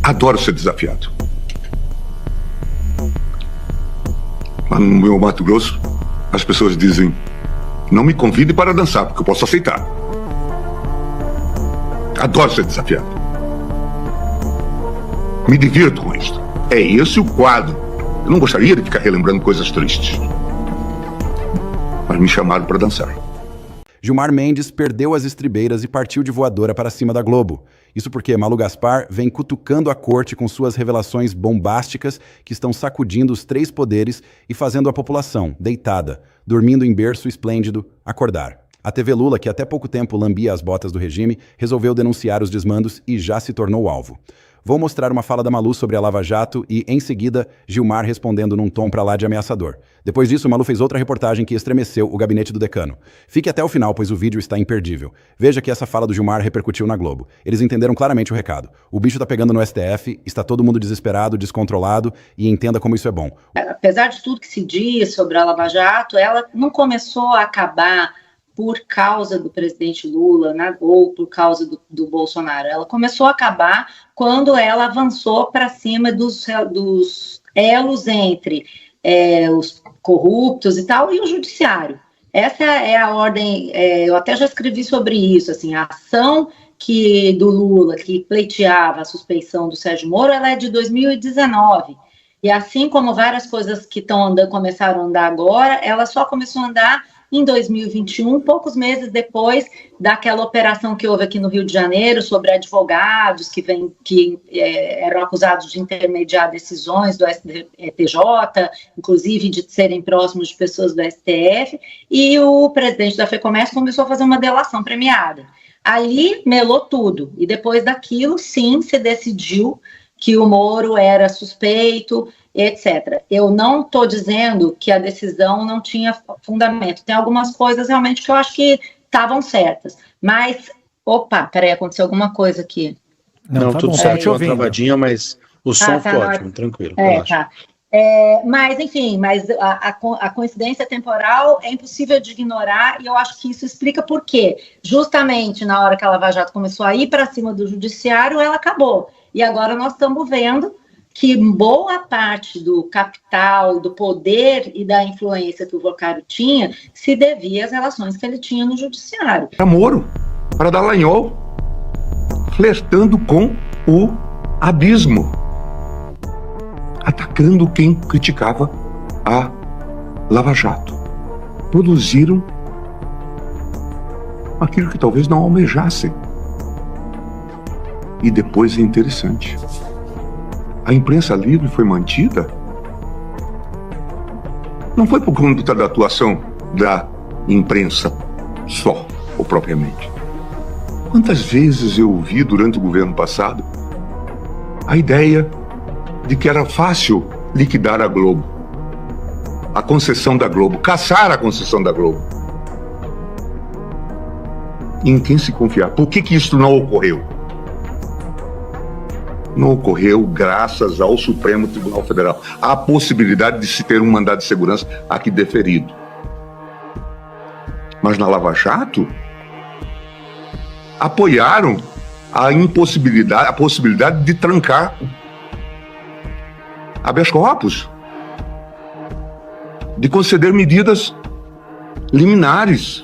Adoro ser desafiado. Lá no meu Mato Grosso, as pessoas dizem: não me convide para dançar, porque eu posso aceitar. Adoro ser desafiado. Me divirto com isso. É esse o quadro. Eu não gostaria de ficar relembrando coisas tristes. Mas me chamaram para dançar. Gilmar Mendes perdeu as estribeiras e partiu de voadora para cima da Globo. Isso porque Malu Gaspar vem cutucando a corte com suas revelações bombásticas que estão sacudindo os três poderes e fazendo a população, deitada, dormindo em berço esplêndido, acordar. A TV Lula, que até pouco tempo lambia as botas do regime, resolveu denunciar os desmandos e já se tornou alvo. Vou mostrar uma fala da Malu sobre a Lava Jato e, em seguida, Gilmar respondendo num tom pra lá de ameaçador. Depois disso, Malu fez outra reportagem que estremeceu o gabinete do decano. Fique até o final, pois o vídeo está imperdível. Veja que essa fala do Gilmar repercutiu na Globo. Eles entenderam claramente o recado. O bicho tá pegando no STF, está todo mundo desesperado, descontrolado, e entenda como isso é bom. Apesar de tudo que se diz sobre a Lava Jato, ela não começou a acabar por causa do presidente Lula, né, ou por causa do Bolsonaro. Ela começou a acabar quando ela avançou para cima dos elos entre os corruptos e tal, e o judiciário. Essa é a ordem, eu até já escrevi sobre isso, assim, a ação do Lula, que pleiteava a suspeição do Sérgio Moro, ela é de 2019. E assim como várias coisas que começaram a andar agora, ela só começou a andar em 2021, poucos meses depois daquela operação que houve aqui no Rio de Janeiro sobre advogados que eram acusados de intermediar decisões do STJ, inclusive de serem próximos de pessoas do STF, e o presidente da FEComércio começou a fazer uma delação premiada. Ali melou tudo, e depois daquilo, sim, se decidiu que o Moro era suspeito, etc. Eu não estou dizendo que a decisão não tinha fundamento. Tem algumas coisas realmente que eu acho que estavam certas. Mas, peraí, aconteceu alguma coisa aqui. Não, tudo certo, uma travadinha, mas o som ficou ótimo, tranquilo. Tá. Mas, enfim, a coincidência temporal é impossível de ignorar, e eu acho que isso explica por quê. Justamente na hora que a Lava Jato começou a ir para cima do judiciário, ela acabou. E agora nós estamos vendo que boa parte do capital, do poder e da influência que o Vocário tinha se devia às relações que ele tinha no judiciário. Para Moro, para Dallagnol, flertando com o abismo, atacando quem criticava a Lava Jato. Produziram aquilo que talvez não almejassem. E depois é interessante. A imprensa livre foi mantida? Não foi por conta da atuação da imprensa só, ou propriamente. Quantas vezes eu ouvi durante o governo passado a ideia de que era fácil liquidar a Globo, a concessão da Globo, caçar a concessão da Globo. Em quem se confiar? Por que isso não ocorreu? Não ocorreu graças ao Supremo Tribunal Federal. Há a possibilidade de se ter um mandado de segurança aqui deferido. Mas na Lava Jato, apoiaram a possibilidade de trancar habeas corpus, de conceder medidas liminares.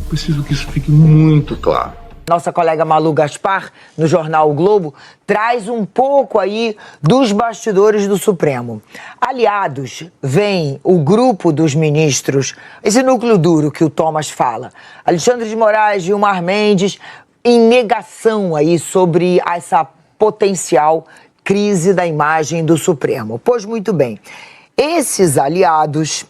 Preciso que isso fique muito claro. Nossa colega Malu Gaspar, no jornal O Globo, traz um pouco aí dos bastidores do Supremo. Aliados, vem o grupo dos ministros, esse núcleo duro que o Thomas fala, Alexandre de Moraes, Gilmar Mendes, em negação aí sobre essa potencial crise da imagem do Supremo. Pois muito bem, esses aliados,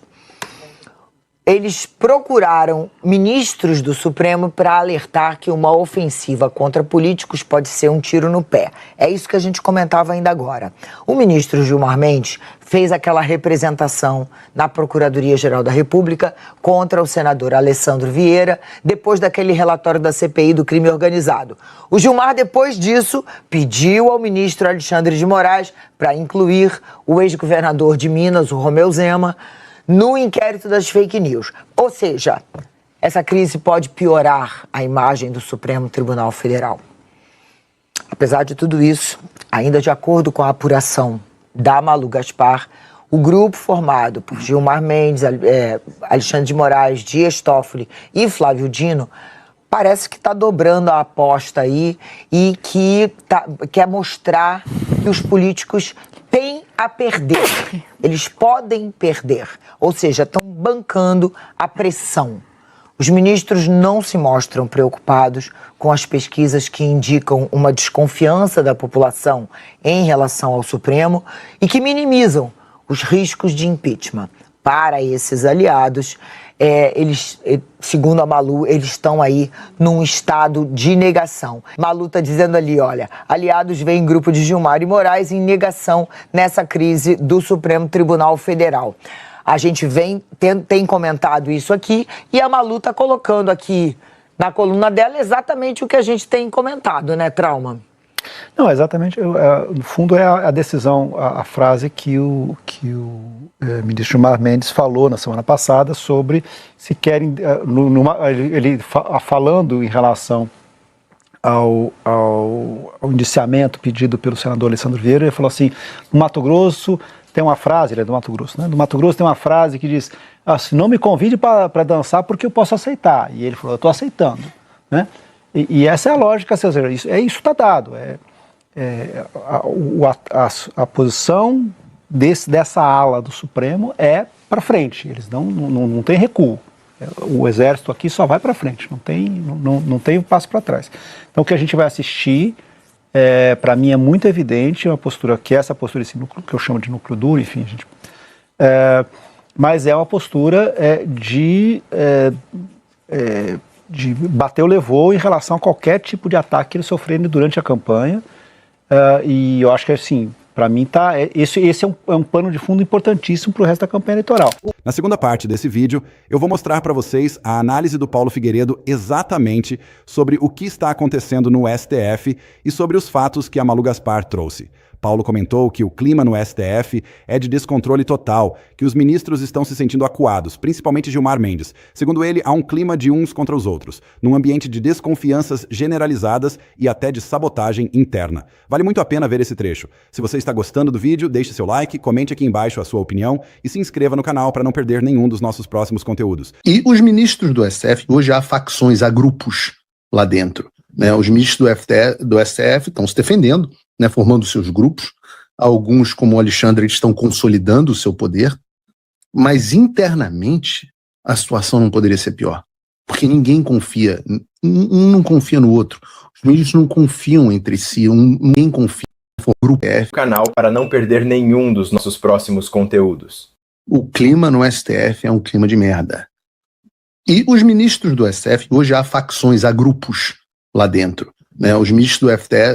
eles procuraram ministros do Supremo para alertar que uma ofensiva contra políticos pode ser um tiro no pé. É isso que a gente comentava ainda agora. O ministro Gilmar Mendes fez aquela representação na Procuradoria-Geral da República contra o senador Alessandro Vieira, depois daquele relatório da CPI do crime organizado. O Gilmar, depois disso, pediu ao ministro Alexandre de Moraes para incluir o ex-governador de Minas, o Romeu Zema, no inquérito das fake news. Ou seja, essa crise pode piorar a imagem do Supremo Tribunal Federal. Apesar de tudo isso, ainda de acordo com a apuração da Malu Gaspar, o grupo formado por Gilmar Mendes, Alexandre de Moraes, Dias Toffoli e Flávio Dino parece que está dobrando a aposta aí e que quer mostrar que os políticos têm a perder. Eles podem perder, ou seja, estão bancando a pressão. Os ministros não se mostram preocupados com as pesquisas que indicam uma desconfiança da população em relação ao Supremo e que minimizam os riscos de impeachment. Para esses aliados, eles, segundo a Malu, eles estão aí num estado de negação. Malu está dizendo ali, olha, aliados veem grupo de Gilmar e Moraes em negação nessa crise do Supremo Tribunal Federal. A gente tem comentado isso aqui e a Malu está colocando aqui na coluna dela exatamente o que a gente tem comentado, né, Trauma? Não, exatamente. No fundo é a decisão, a frase que o ministro Gilmar Mendes falou na semana passada sobre se querem, ele falando em relação ao indiciamento pedido pelo senador Alessandro Vieira, ele falou assim, no Mato Grosso tem uma frase, ele é do Mato Grosso, né? No Mato Grosso tem uma frase que diz, se não me convide para dançar porque eu posso aceitar. E ele falou, eu estou aceitando, né? E essa é a lógica, isso está dado. A posição dessa ala do Supremo é para frente, eles não tem recuo. O Exército aqui só vai para frente, não tem passo para trás. Então o que a gente vai assistir, para mim é muito evidente, uma postura que essa postura esse núcleo, que eu chamo de núcleo duro, enfim, mas é uma postura de bateu, levou em relação a qualquer tipo de ataque que eles sofrerem durante a campanha, e eu acho que assim, para mim esse é um pano de fundo importantíssimo para o resto da campanha eleitoral. Na segunda parte desse vídeo, eu vou mostrar para vocês a análise do Paulo Figueiredo exatamente sobre o que está acontecendo no STF e sobre os fatos que a Malu Gaspar trouxe. Paulo comentou que o clima no STF é de descontrole total, que os ministros estão se sentindo acuados, principalmente Gilmar Mendes. Segundo ele, há um clima de uns contra os outros, num ambiente de desconfianças generalizadas e até de sabotagem interna. Vale muito a pena ver esse trecho. Se você está gostando do vídeo, deixe seu like, comente aqui embaixo a sua opinião e se inscreva no canal para não perder nenhum dos nossos próximos conteúdos. E os ministros do STF, hoje há facções, há grupos lá dentro, né? Os ministros do STF estão se defendendo, né, formando seus grupos. Alguns, como o Alexandre, estão consolidando o seu poder, mas internamente a situação não poderia ser pior, porque ninguém confia, um não confia no outro, os ministros não confiam entre si, ninguém confia no grupo F. Canal para não perder nenhum dos nossos próximos conteúdos. O clima no STF é um clima de merda. E os ministros do STF, hoje há facções, há grupos lá dentro, né? Os ministros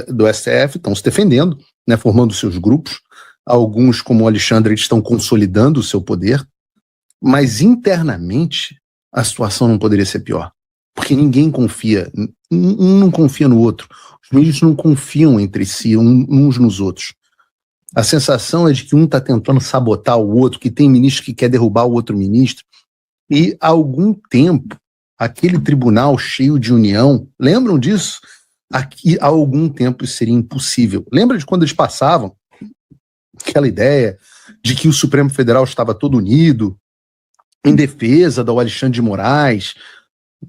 do STF estão se defendendo, né, formando seus grupos. Alguns, como o Alexandre, estão consolidando o seu poder, mas internamente a situação não poderia ser pior, porque ninguém confia, um não confia no outro, os ministros não confiam entre si, uns nos outros. A sensação é de que um está tentando sabotar o outro, que tem ministro que quer derrubar o outro ministro, e há algum tempo aquele tribunal cheio de união, lembram disso? Aqui há algum tempo isso seria impossível. Lembra de quando eles passavam aquela ideia de que o Supremo Federal estava todo unido em defesa do Alexandre de Moraes,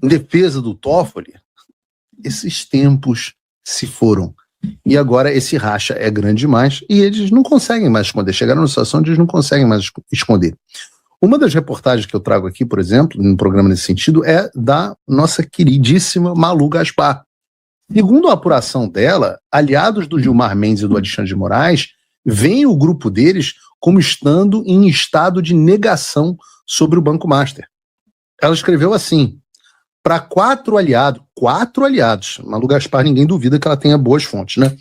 em defesa do Toffoli? Esses tempos se foram. E agora esse racha é grande demais e eles não conseguem mais esconder. Chegaram numa situação onde eles não conseguem mais esconder. Uma das reportagens que eu trago aqui, por exemplo, num programa nesse sentido, é da nossa queridíssima Malu Gaspar. Segundo a apuração dela, aliados do Gilmar Mendes e do Alexandre de Moraes veem o grupo deles como estando em estado de negação sobre o Banco Master. Ela escreveu assim, para 4 aliados, Malu Gaspar, ninguém duvida que ela tenha boas fontes, né?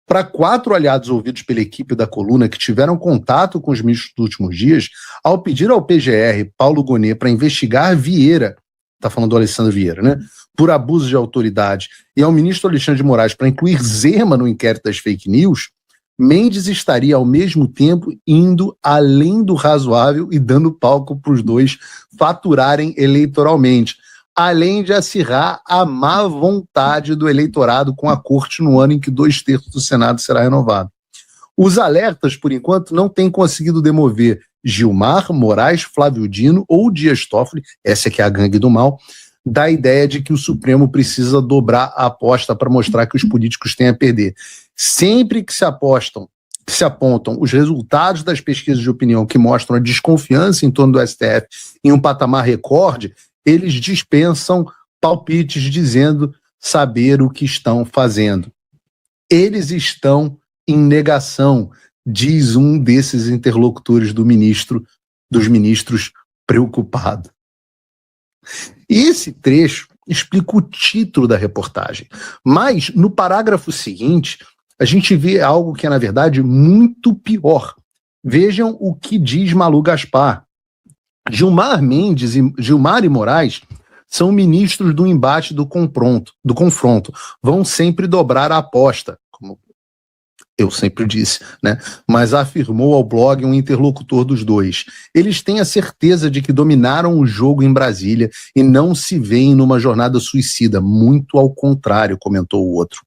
Para 4 aliados ouvidos pela equipe da coluna que tiveram contato com os ministros dos últimos dias, ao pedir ao PGR Paulo Gonet para investigar Vieira, está falando do Alessandro Vieira, né? Por abuso de autoridade, e ao ministro Alexandre de Moraes para incluir Zema no inquérito das fake news, Mendes estaria ao mesmo tempo indo além do razoável e dando palco para os dois faturarem eleitoralmente. além de acirrar a má vontade do eleitorado com a corte no ano em que 2/3 do Senado será renovado. Os alertas, por enquanto, não têm conseguido demover Gilmar, Moraes, Flávio Dino ou Dias Toffoli, essa que é a gangue do mal, da ideia de que o Supremo precisa dobrar a aposta para mostrar que os políticos têm a perder. Sempre que se apontam os resultados das pesquisas de opinião que mostram a desconfiança em torno do STF em um patamar recorde, eles dispensam palpites dizendo saber o que estão fazendo. Eles estão em negação, diz um desses interlocutores dos ministros preocupado. E esse trecho explica o título da reportagem. Mas, no parágrafo seguinte, a gente vê algo que é, na verdade, muito pior. Vejam o que diz Malu Gaspar. Gilmar e Moraes são ministros do embate do confronto. Vão sempre dobrar a aposta, como eu sempre disse, né? Mas afirmou ao blog um interlocutor dos dois. Eles têm a certeza de que dominaram o jogo em Brasília e não se veem numa jornada suicida, muito ao contrário, comentou o outro.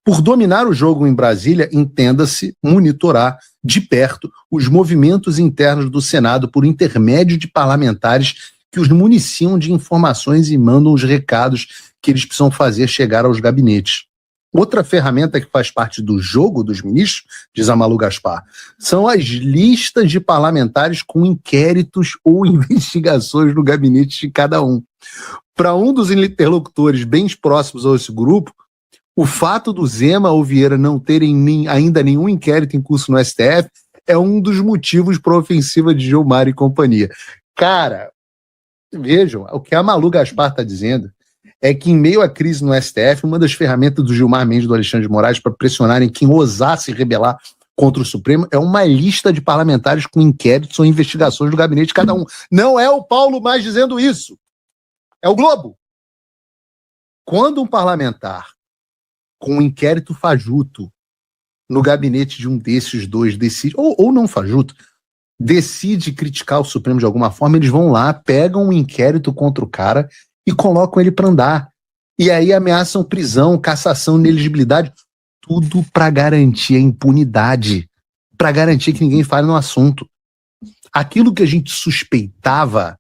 Por dominar o jogo em Brasília, entenda-se monitorar de perto os movimentos internos do Senado por intermédio de parlamentares que os municiam de informações e mandam os recados que eles precisam fazer chegar aos gabinetes. Outra ferramenta que faz parte do jogo dos ministros, diz a Malu Gaspar, são as listas de parlamentares com inquéritos ou investigações no gabinete de cada um. Para um dos interlocutores bem próximos a esse grupo, o fato do Zema ou Vieira não terem ainda nenhum inquérito em curso no STF é um dos motivos para a ofensiva de Gilmar e companhia. Cara, vejam, o que a Malu Gaspar está dizendo é que, em meio à crise no STF, uma das ferramentas do Gilmar Mendes e do Alexandre de Moraes para pressionarem quem ousasse rebelar contra o Supremo é uma lista de parlamentares com inquéritos ou investigações do gabinete de cada um. Não é o Paulo mais dizendo isso. É o Globo. Quando um parlamentar com um inquérito fajuto no gabinete de um desses dois decide, ou não fajuto, decide criticar o Supremo de alguma forma, eles vão lá, pegam um inquérito contra o cara e colocam ele para andar. E aí ameaçam prisão, cassação, inelegibilidade, tudo para garantir a impunidade, para garantir que ninguém fale no assunto. Aquilo que a gente suspeitava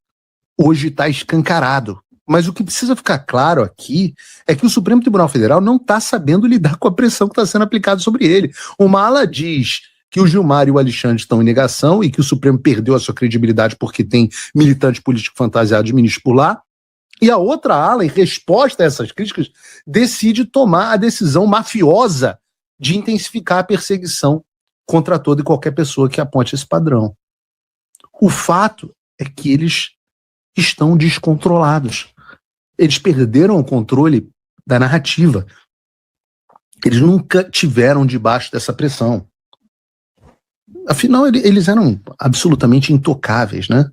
hoje está escancarado. Mas o que precisa ficar claro aqui é que o Supremo Tribunal Federal não está sabendo lidar com a pressão que está sendo aplicada sobre ele. Uma ala diz que o Gilmar e o Alexandre estão em negação e que o Supremo perdeu a sua credibilidade porque tem militante político fantasiado de ministro por lá. E a outra ala, em resposta a essas críticas, decide tomar a decisão mafiosa de intensificar a perseguição contra toda e qualquer pessoa que aponte esse padrão. O fato é que eles estão descontrolados. Eles perderam o controle da narrativa. Eles nunca tiveram debaixo dessa pressão. Afinal, eles eram absolutamente intocáveis, né?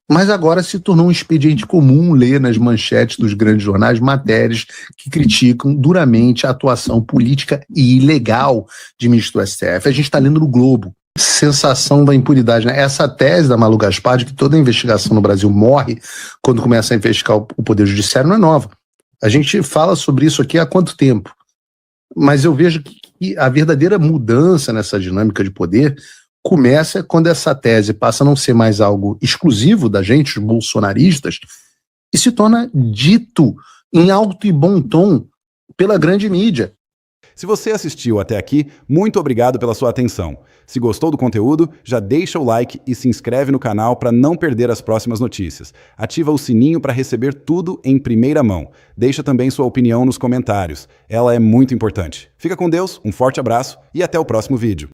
Mas agora se tornou um expediente comum ler nas manchetes dos grandes jornais matérias que criticam duramente a atuação política e ilegal de ministro do STF. A gente está lendo no Globo. Sensação da impunidade, né? Essa tese da Malu Gaspar de que toda investigação no Brasil morre quando começa a investigar o Poder Judiciário não é nova. A gente fala sobre isso aqui há quanto tempo? Mas eu vejo que a verdadeira mudança nessa dinâmica de poder começa quando essa tese passa a não ser mais algo exclusivo da gente, os bolsonaristas, e se torna dito em alto e bom tom pela grande mídia. Se você assistiu até aqui, muito obrigado pela sua atenção. Se gostou do conteúdo, já deixa o like e se inscreve no canal para não perder as próximas notícias. Ativa o sininho para receber tudo em primeira mão. Deixa também sua opinião nos comentários. Ela é muito importante. Fica com Deus, um forte abraço e até o próximo vídeo.